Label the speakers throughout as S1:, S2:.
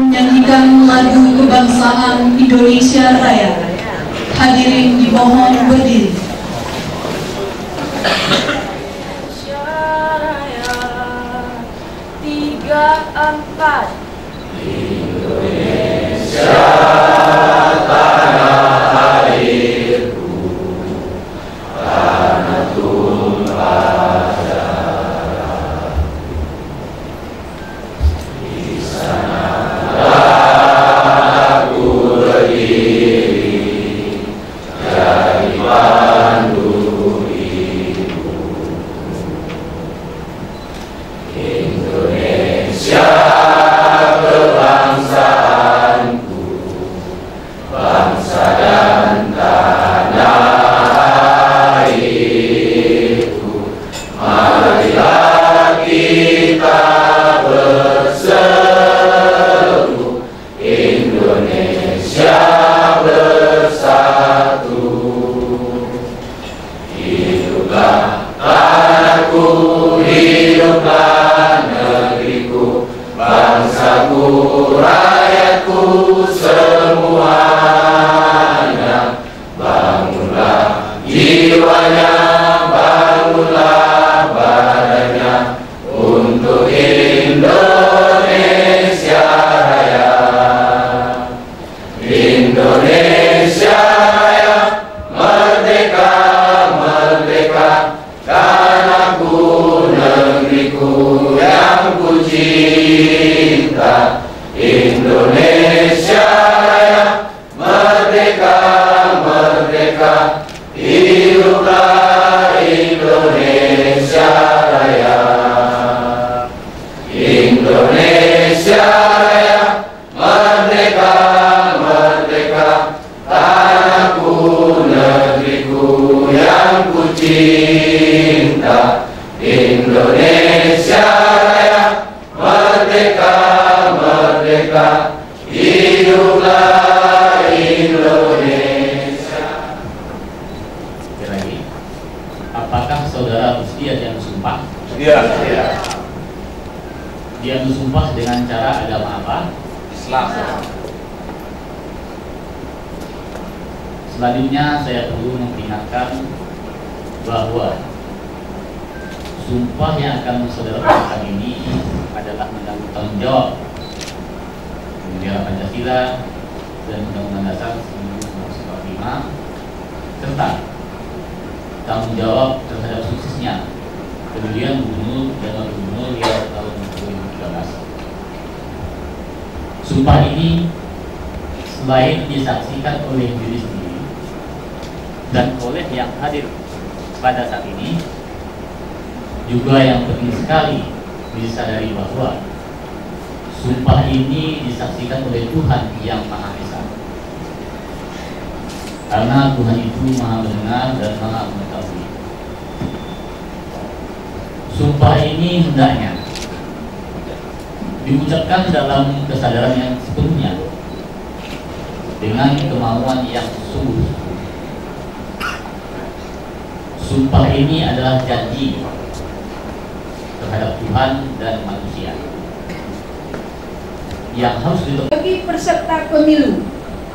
S1: menyanyikan lagu kebangsaan Indonesia Raya. Hadirin dimohon berdiri.
S2: Tiga, empat.
S3: Indonesia tanah airku, tanah tumpah darah. Di sana aku berdiri, jadi pandu ibu. Indonesia kebangsaanku, bangsa dan tanah airku. Marilah kita berseru, Indonesia bersatu. Hiduplah tanahku, hiduplah negeriku, bangsaku, rakyatku semuanya. Bangunlah jiwanya, bangunlah badannya untuk Indonesia Raya. Indonesia Raya, merdeka, merdeka, tanahku, negeriku yang ku cinta. Indonesia Raya, merdeka, merdeka, hiduplah Indonesia Raya. Indonesia Raya, merdeka, merdeka, tanahku, negeriku yang ku cinta. Indonesia Raya, merdeka, merdeka, hiduplah Indonesia.
S4: Sekali lagi, apakah saudara bersedia dia bersumpah?
S3: Iya.
S4: Dia bersumpah dengan cara agama apa?
S3: Islam.
S4: Selanjutnya saya perlu memperingatkan bahwa sumpah yang akan saudara lakukan ini adalah menanggung tanggung jawab memelihara Pancasila dan Undang-Undang Dasar 1945 serta tanggung jawab terhadap suksesnya pemilihan gubernur dan wakil gubernur yang tahun 2013. Sumpah ini selain disaksikan oleh diri sendiri dan oleh yang hadir pada saat ini, juga yang penting sekali disadari bahwa sumpah ini disaksikan oleh Tuhan yang Maha Esa. Karena Tuhan itu Maha mendengar dan Maha mengetahui. Sumpah ini hendaknya diucapkan dalam kesadaran yang sepenuhnya dengan kemauan yang sungguh. Sumpah ini adalah janji terhadap Tuhan dan manusia yang harus dilakukan
S5: bagi peserta pemilu,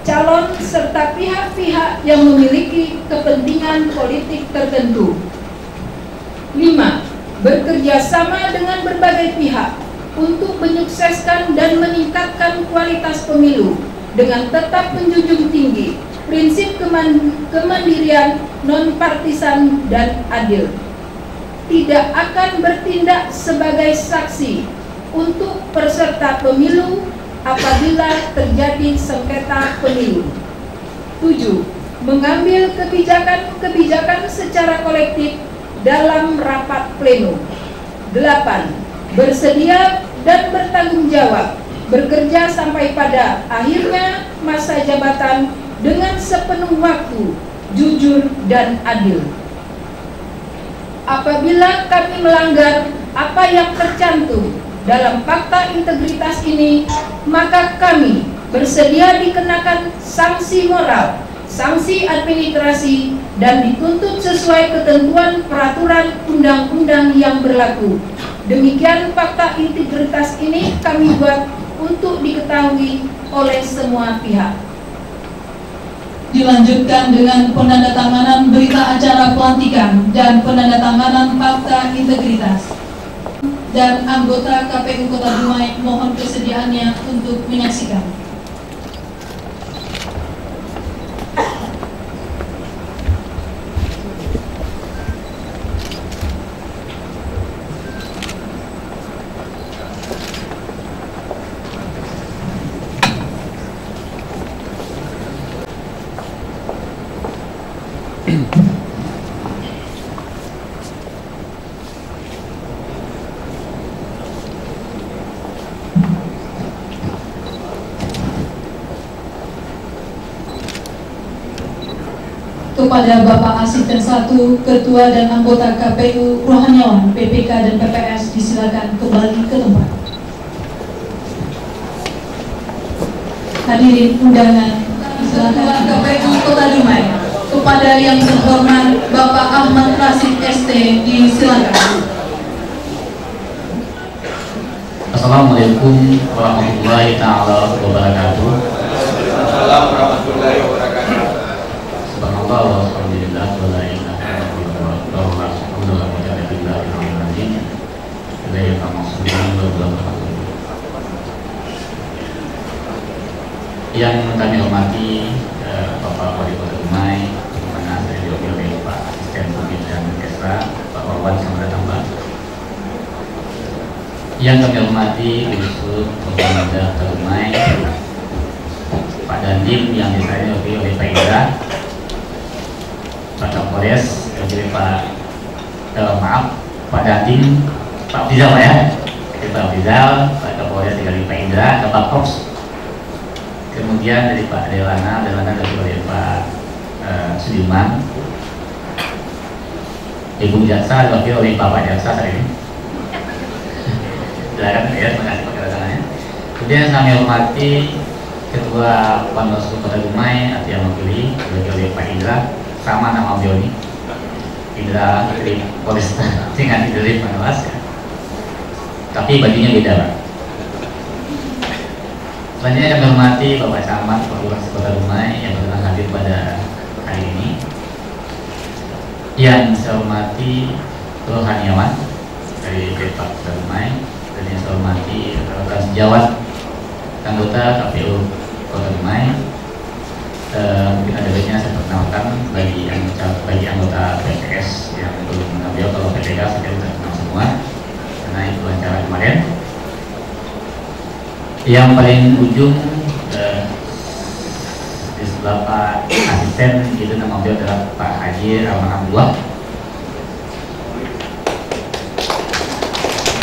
S5: calon serta pihak-pihak yang memiliki kepentingan politik tertentu. 5. Bekerja sama dengan berbagai pihak untuk menyukseskan dan meningkatkan kualitas pemilu dengan tetap menjunjung tinggi prinsip kemandirian, non-partisan, dan adil. Tidak akan bertindak sebagai saksi untuk peserta pemilu apabila terjadi sengketa pemilu. 7. Mengambil kebijakan secara kolektif dalam rapat pleno. 8. Bersedia dan bertanggung jawab bekerja sampai pada akhirnya masa jabatan dengan sepenuh waktu, jujur dan adil. Apabila kami melanggar apa yang tercantum dalam fakta integritas ini, maka kami bersedia dikenakan sanksi moral, sanksi administrasi, dan dituntut sesuai ketentuan peraturan undang-undang yang berlaku. Demikian fakta integritas ini kami buat untuk diketahui oleh semua pihak.
S1: Dilanjutkan dengan penandatanganan berita acara pelantikan dan penandatanganan fakta integritas. Dan anggota KPU Kota Dumai mohon kesediaannya untuk menyaksikan. Kepada Bapak Asisten 1, Ketua dan anggota KPU Rohaniawan, PPK dan PPS disilakan kembali ke tempat. Hadirin undangan, silakan KPU Kota Dumai. Kepada yang terhormat Bapak Ahmad Rasid ST disilakan.
S4: Assalamualaikum warahmatullahi taala wabarakatuh.
S3: Assalamualaikum warahmatullahi wabarakatuh.
S4: Subhanallah walhamdulillah wa la ilaha illallah wa la haula wa la quwwata illa billah. Yang kami hormati Bapak Wali Kota Dumai, di mana saya diwakili Pak Asisten Pembinaan Kesra, Pak Wawan, selamat datang Pak. Yang kami hormati Direktur Pembangunan Kota Dumai, Pak Dandim yang diwakili oleh Pak Indra, Pak Kapolres, jadi Pak Dandim, Pak Rizal ya, Pak Rizal, Pak Kapolres dari Pak Indra, Pak Kops. Kemudian dari Pak Delana dari Pak Sudirman, Ibu Jaksa diwakili oleh Bapak Jaksa hari ini. Silakan ya, terima kasih Pak kedatangannya. Kemudian kami hormati Ketua Panwaslu Kota Dumai, Atia Mawakili, diwakili oleh Pak Indra, sama nama beliau ini, Indra dari Polres dengan dari Panwas, tapi bajunya beda Pak. Selanjutnya kami hormati Bapak Camat Polres Kota Dumai yang berkenan hadir pada hari ini. Yang saya hormati Rohaniawan dari Depak Kota Dumai, dan yang saya hormati rekan sejawat anggota KPU Kota Dumai. Mungkin ada baiknya saya perkenalkan bagi anggota PPS yang belum mengambil, kalau PPK saya sudah kenal semua karena itu acara kemarin. Yang paling ujung di sebelah Pak Asisten itu nama beliau adalah Pak Haji Rahman Abdullah.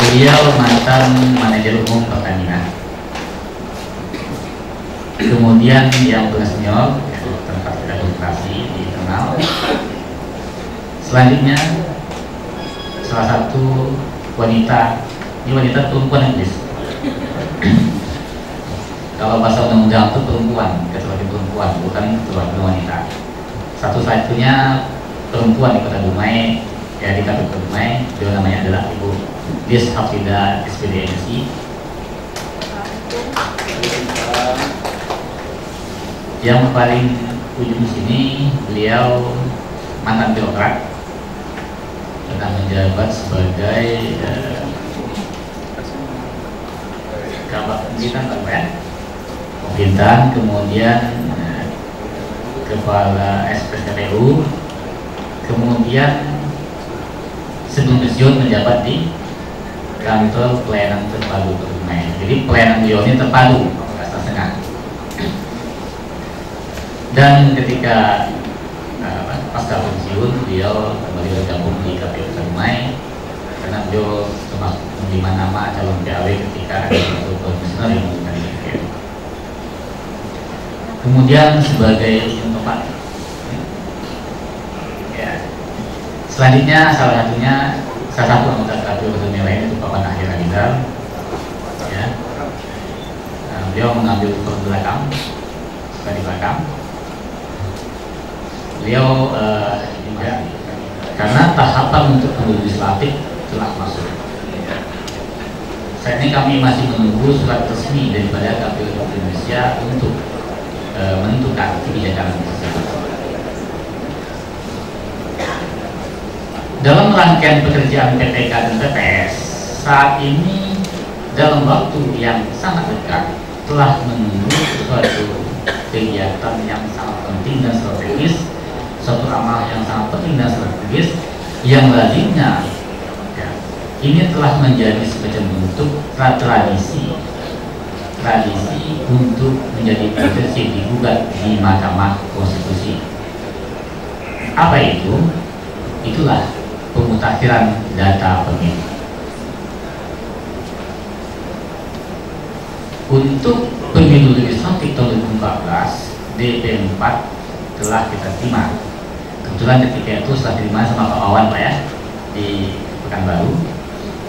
S4: Beliau mantan manajer umum Pertamina. Kemudian yang paling senior tempat administrasi di internal. Selanjutnya salah satu wanita, ini wanita perempuan Inggris. Kalau bahasa undang-undang itu perempuan, kecuali perempuan, bukan wanita. Satu-satunya perempuan di Kota Dumai, ya di KPU Kota Dumai, dia namanya adalah Ibu Dis Hafida SPD MSI. Yang paling ujung sini beliau mantan birokrat, pernah menjabat sebagai Kabak Pemerintahan Pemerintahan, kemudian Kepala SPKPU, kemudian sebelum pensiun menjabat di Kantor Pelayanan Terpadu Kota Dumai. Jadi pelayanan beliau ini terpadu, setengah. Dan ketika pasca pensiun beliau kembali bergabung di KPU Kota Dumai karena beliau termasuk menerima nama calon PAW ketika ada satu komisioner yang mengundang di KPU. Kemudian sebagai tempat ya. Selanjutnya salah satu anggota KPU Kota Dumai lain itu Bapak Nahir Rizal ya. Beliau mengambil turun belakang di belakang. Beliau juga karena tahapan untuk pemilu legislatif telah masuk. Saat ini kami masih menunggu surat resmi daripada KPU Republik Indonesia untuk menentukan kebijakan tersebut. Dalam rangkaian pekerjaan PPK dan PPS, saat ini dalam waktu yang sangat dekat telah menuju suatu kegiatan yang sangat penting dan strategis, suatu amal yang sangat penting dan strategis yang lazimnya ini telah menjadi semacam bentuk tradisi untuk menjadi prosesi digugat di Mahkamah Konstitusi. Apa itu? Itulah pemutakhiran data pemilu. Untuk pemilu legislatif tahun 2014, DP4 telah kita terima. Kebetulan ketika itu setelah terima sama Pak Wawan, Pak ya, di Pekanbaru.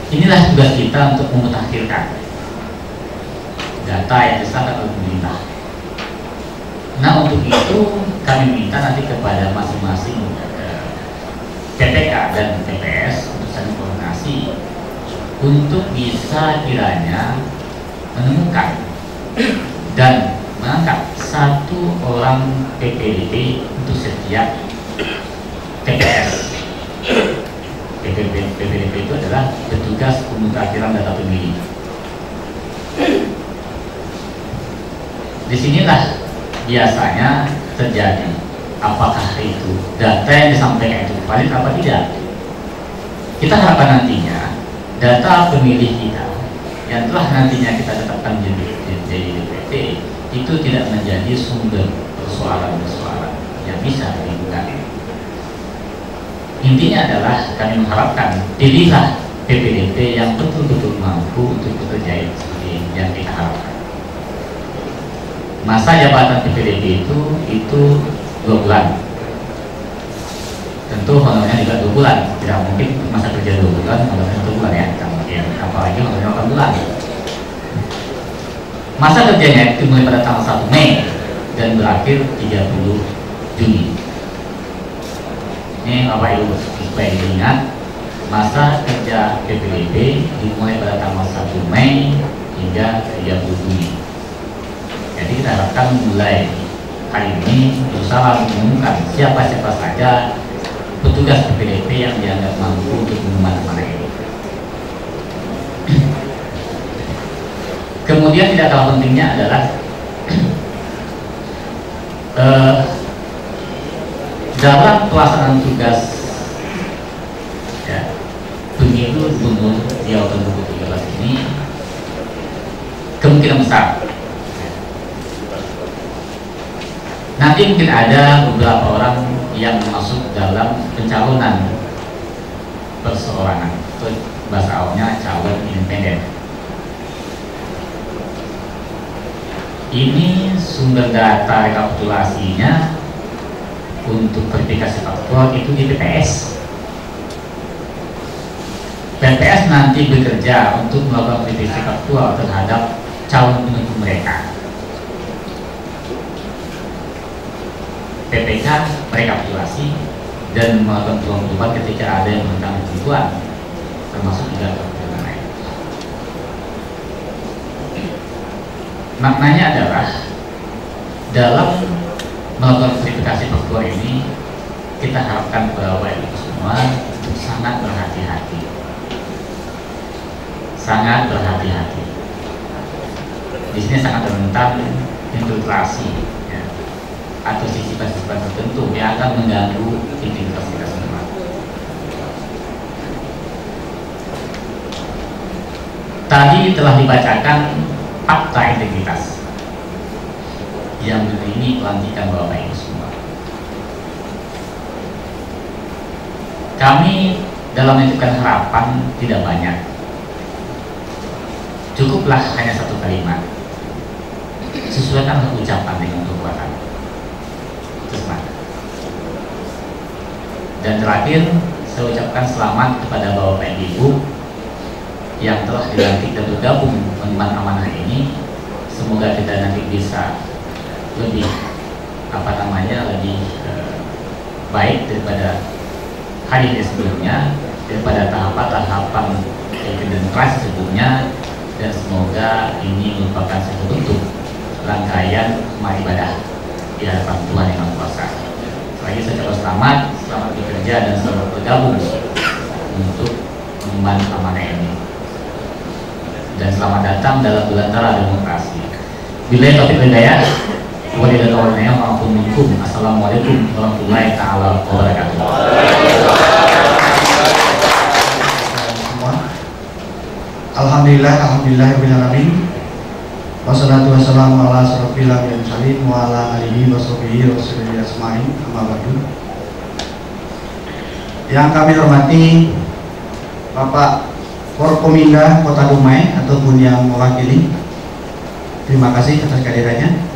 S4: Inilah tugas kita untuk memutakhirkan data yang disahkan oleh pemerintah. Nah, untuk itu kami minta nanti kepada masing-masing PPK dan PPS untuk saling koordinasi untuk bisa kiranya menemukan dan mengangkat satu orang PPDP untuk setiap TPS. PPDP itu adalah petugas pemutakhiran data pemilih. Disinilah biasanya terjadi apakah itu data yang disampaikan itu valid apa tidak. Kita harapkan nantinya data pemilih kita yang telah nantinya kita tetapkan jadi DPT itu tidak menjadi sumber persoalan-persoalan yang bisa digugat. Intinya adalah kami mengharapkan pilihlah PPDP yang betul-betul mampu untuk bekerja seperti yang kita harapkan. Masa jabatan PPDP itu 2 bulan. Tentu honornya juga 2 bulan. Tidak mungkin masa kerja 2 bulan, honornya 1 bulan ya. Apalagi honornya 8 bulan. Masa kerjanya itu mulai pada tanggal 1 Mei dan berakhir 30 Juni. Ini Bapak Ibu supaya diingat, masa kerja PPDP dimulai pada tanggal 1 Mei hingga 30 Juni. Jadi kita harapkan mulai hari ini berusaha menemukan siapa-siapa saja petugas PPDP yang dianggap mampu untuk mengamankan ini. Kemudian tidak kalah pentingnya adalah dalam pelaksanaan tugas ya, pemilu gubernur di tahun 2013 ini kemungkinan besar nanti mungkin ada beberapa orang yang masuk dalam pencalonan perseorangan, itu bahasa awalnya calon independen. Ini sumber data rekapitulasinya untuk verifikasi faktual itu di PPS. PPS nanti bekerja untuk melakukan verifikasi faktual terhadap calon pendukung mereka. PPK merekapitulasi dan melakukan perubahan ketika ada yang tentang kebutuhan, termasuk juga kebutuhan lain. Maknanya adalah dalam melakukan verifikasi faktual ini kita harapkan bahwa itu semua sangat berhati-hati, sangat berhati-hati. Di sini sangat rentan infiltrasi ya, atau sifat-sifat tertentu yang akan mengganggu integritas kita semua. Tadi telah dibacakan fakta integritas yang ini pelantikan Bapak Ibu semua. Kami dalam menentukan harapan tidak banyak. Cukuplah hanya satu kalimat. Sesuaikan ucapan dengan perbuatan. Dan terakhir, saya ucapkan selamat kepada Bapak Ibu yang telah dilantik dan bergabung mengemban amanah ini. Semoga kita nanti bisa lebih lebih baik daripada hari ini sebelumnya, daripada tahapan demokrasi sebelumnya, dan semoga ini merupakan satu bentuk rangkaian ibadah di hadapan Tuhan Yang Maha Kuasa. Lagi secara selamat bekerja dan selamat bergabung untuk mengemban amanah ini. Dan selamat datang dalam belantara demokrasi. Bila topik hidayah, Assalamualaikum warahmatullahi wabarakatuh.
S6: Alhamdulillahirrahmanirrahim. Wassalatu wassalamu ala asrofil anbiya'i wal mursalin wa ala alihi wa sahbihi wa sallam ajma'in. Amma ba'du. Yang kami hormati Bapak Forkominda Kota Dumai ataupun yang mewakili, terima kasih atas kehadirannya.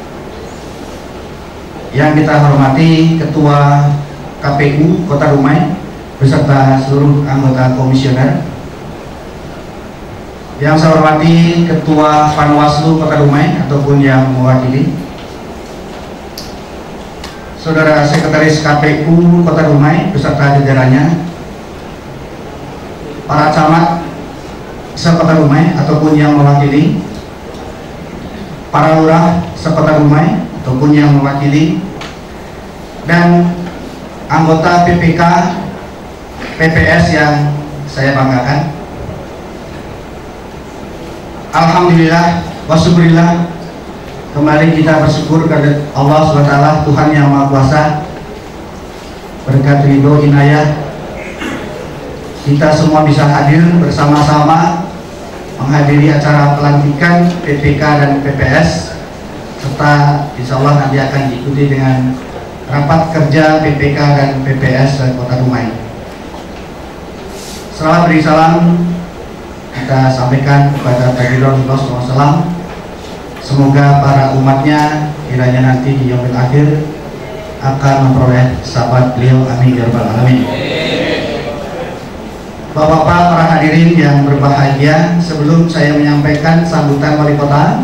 S6: Yang kita hormati Ketua KPU Kota Dumai beserta seluruh anggota komisioner. Yang saya hormati Ketua Panwaslu Kota Dumai ataupun yang mewakili, Saudara Sekretaris KPU Kota Dumai beserta jajarannya, para camat se-Kota Dumai ataupun yang mewakili, para lurah se-Kota Dumai ataupun yang mewakili, dan anggota PPK PPS yang saya banggakan. Alhamdulillah wa syukurillah, kembali kita bersyukur kepada Allah SWT, Tuhan Yang Maha Kuasa. Berkat ridho inayah kita semua bisa hadir bersama-sama menghadiri acara pelantikan PPK dan PPS, serta insya Allah nanti akan diikuti dengan rapat kerja PPK dan PPS Kota Dumai. Selamat beri salam kita sampaikan kepada Rasulullah SAW. Semoga para umatnya kiranya nanti di yaumil akhir akan memperoleh sahabat beliau, amin ya rabbal alamin. Bapak-bapak, para hadirin yang berbahagia, sebelum saya menyampaikan sambutan wali kota,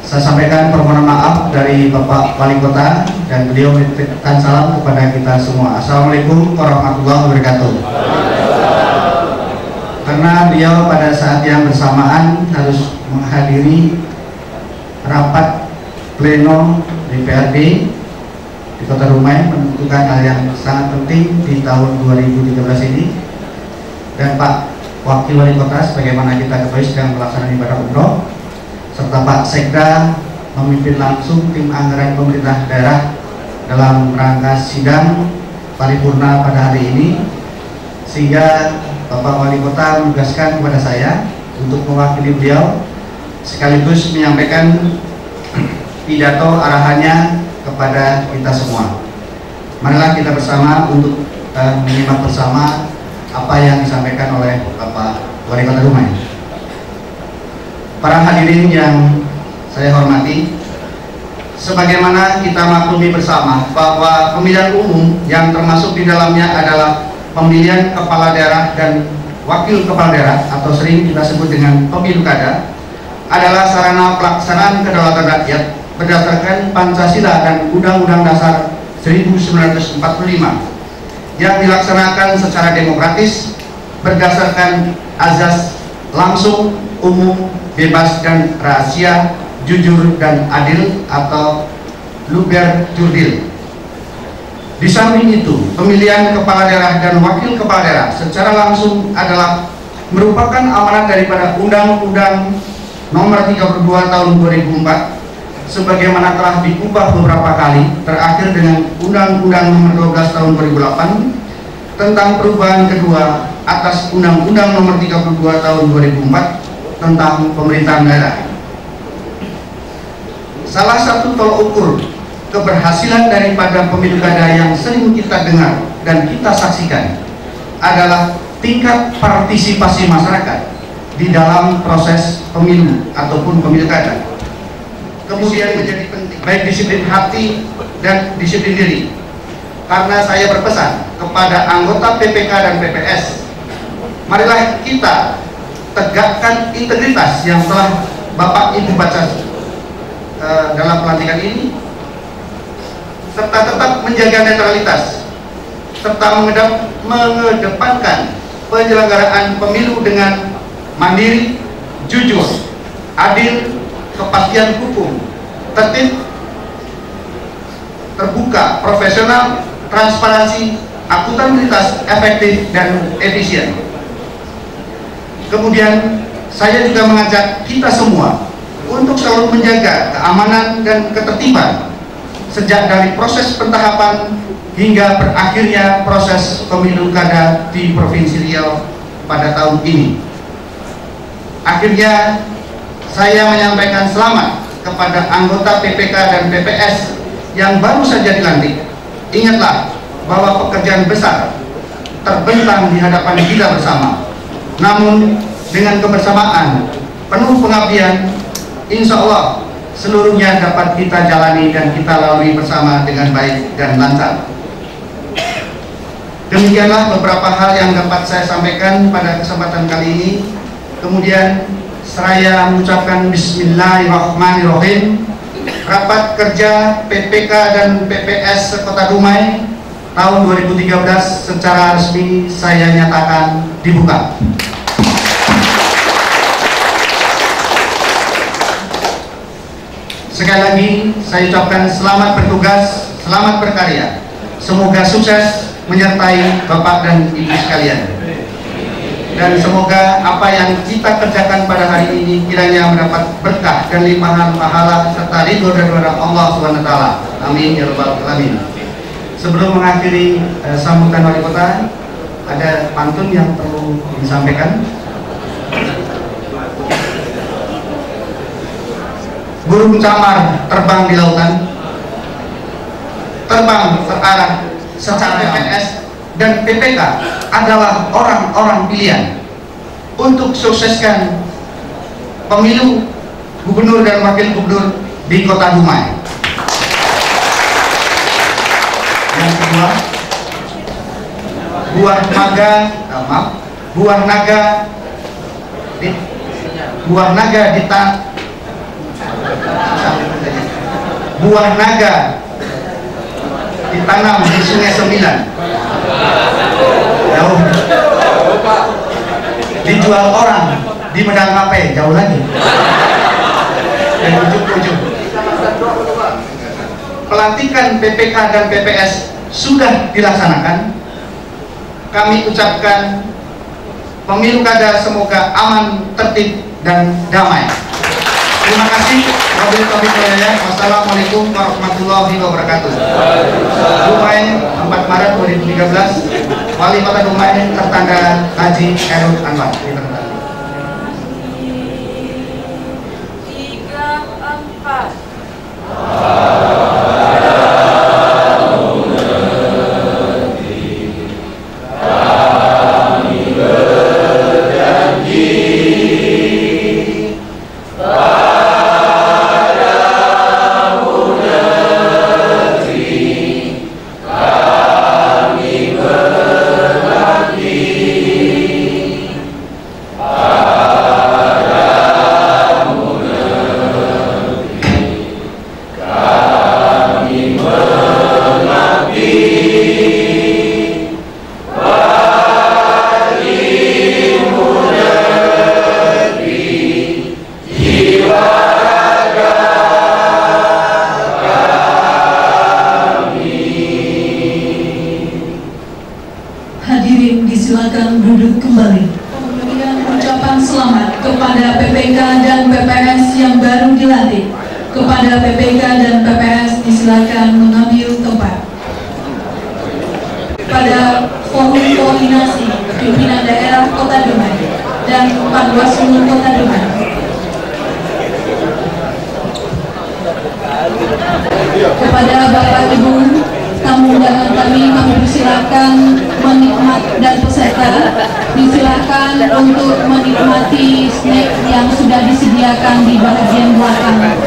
S6: saya sampaikan permohonan maaf dari Bapak Wali Kota, dan beliau menitipkan salam kepada kita semua. Assalamualaikum warahmatullahi wabarakatuh. Karena beliau pada saat yang bersamaan harus menghadiri rapat pleno DPRD di Kota Dumai menentukan hal yang sangat penting di tahun 2013 ini. Dan Pak Wakil Wali Kota sebagaimana kita ketahui sedang melaksanakan ibadah umroh, serta Pak Sekda memimpin langsung tim anggaran pemerintah daerah dalam rangka sidang paripurna pada hari ini, sehingga Bapak Wali Kota menugaskan kepada saya untuk mewakili beliau sekaligus menyampaikan pidato arahannya kepada kita semua. Marilah kita bersama untuk menyimak bersama apa yang disampaikan oleh Bapak Wali Kota Dumai. Para hadirin yang saya hormati, sebagaimana kita maklumi bersama bahwa pemilihan umum yang termasuk di dalamnya adalah pemilihan kepala daerah dan wakil kepala daerah atau sering kita sebut dengan pemilu kada, adalah sarana pelaksanaan kedaulatan rakyat berdasarkan Pancasila dan Undang-Undang Dasar 1945 yang dilaksanakan secara demokratis berdasarkan azas langsung, umum, bebas dan rahasia, jujur dan adil atau luber jurdil. Di samping itu, pemilihan kepala daerah dan wakil kepala daerah secara langsung adalah merupakan amanat daripada Undang-Undang Nomor 32 Tahun 2004 sebagaimana telah diubah beberapa kali, terakhir dengan Undang-Undang Nomor 12 Tahun 2008 tentang perubahan kedua atas Undang-Undang Nomor 32 Tahun 2004 tentang pemerintahan daerah. Salah satu tolok ukur keberhasilan daripada pemilu kada yang sering kita dengar dan kita saksikan adalah tingkat partisipasi masyarakat di dalam proses pemilu ataupun pemilu kada. Kemudian menjadi penting baik disiplin hati dan disiplin diri. Karena saya berpesan kepada anggota PPK dan PPS, marilah kita tegakkan integritas yang telah Bapak Ibu baca dalam pelantikan ini, serta tetap menjaga netralitas, serta mengedepankan penyelenggaraan pemilu dengan mandiri, jujur, adil, kepastian hukum, tertib, terbuka, profesional, transparansi, akuntabilitas, efektif, dan efisien. Kemudian saya juga mengajak kita semua untuk selalu menjaga keamanan dan ketertiban sejak dari proses pentahapan hingga berakhirnya proses pemilu kada di Provinsi Riau pada tahun ini. Akhirnya saya menyampaikan selamat kepada anggota PPK dan PPS yang baru saja dilantik. Ingatlah bahwa pekerjaan besar terbentang di hadapan kita bersama. Namun dengan kebersamaan, penuh pengabdian, insya Allah seluruhnya dapat kita jalani dan kita lalui bersama dengan baik dan lancar. Demikianlah beberapa hal yang dapat saya sampaikan pada kesempatan kali ini. Kemudian saya mengucapkan Bismillahirrahmanirrahim. Rapat kerja PPK dan PPS Kota Dumai tahun 2013 secara resmi saya nyatakan dibuka. Sekali lagi saya ucapkan selamat bertugas, selamat berkarya. Semoga sukses menyertai Bapak dan Ibu sekalian. Dan semoga apa yang kita kerjakan pada hari ini kiranya mendapat berkah dan limpahan pahala serta ridho dan ridha Allah SWT. Amin ya rabbal alamin. Sebelum mengakhiri sambutan wali kota, ada pantun yang perlu disampaikan. Burung camar terbang di lautan, terbang terarah secara PPS dan PPK adalah orang-orang pilihan untuk sukseskan pemilu gubernur dan wakil gubernur di Kota Dumai. Yang kedua, buah naga ditanam di Sungai Sembilan. Jauh. Dijual orang di Medang Ape, jauh lagi. Dan ujung-ujung. Pelantikan PPK dan PPS sudah dilaksanakan. Kami ucapkan pemilu kada semoga aman, tertib, dan damai. Terima kasih. Wassalamualaikum warahmatullahi wabarakatuh. Dumai 4 Maret 2013. Wali Kota Dumai tertanda Haji Khairul Anwar.
S2: 3, 4.
S1: Hadirin disilakan duduk kembali. Kemudian ucapan selamat kepada PPK dan PPS yang baru dilantik. Kepada PPK dan PPS disilakan mengambil tempat. Pada forum koordinasi pimpinan daerah Kota Dumai dan Panwaslu Kota Dumai. Kepada Bapak Ibu tamu undangan kami persilakan menikmati dan peserta disilakan untuk menikmati snack yang sudah disediakan di bagian belakang.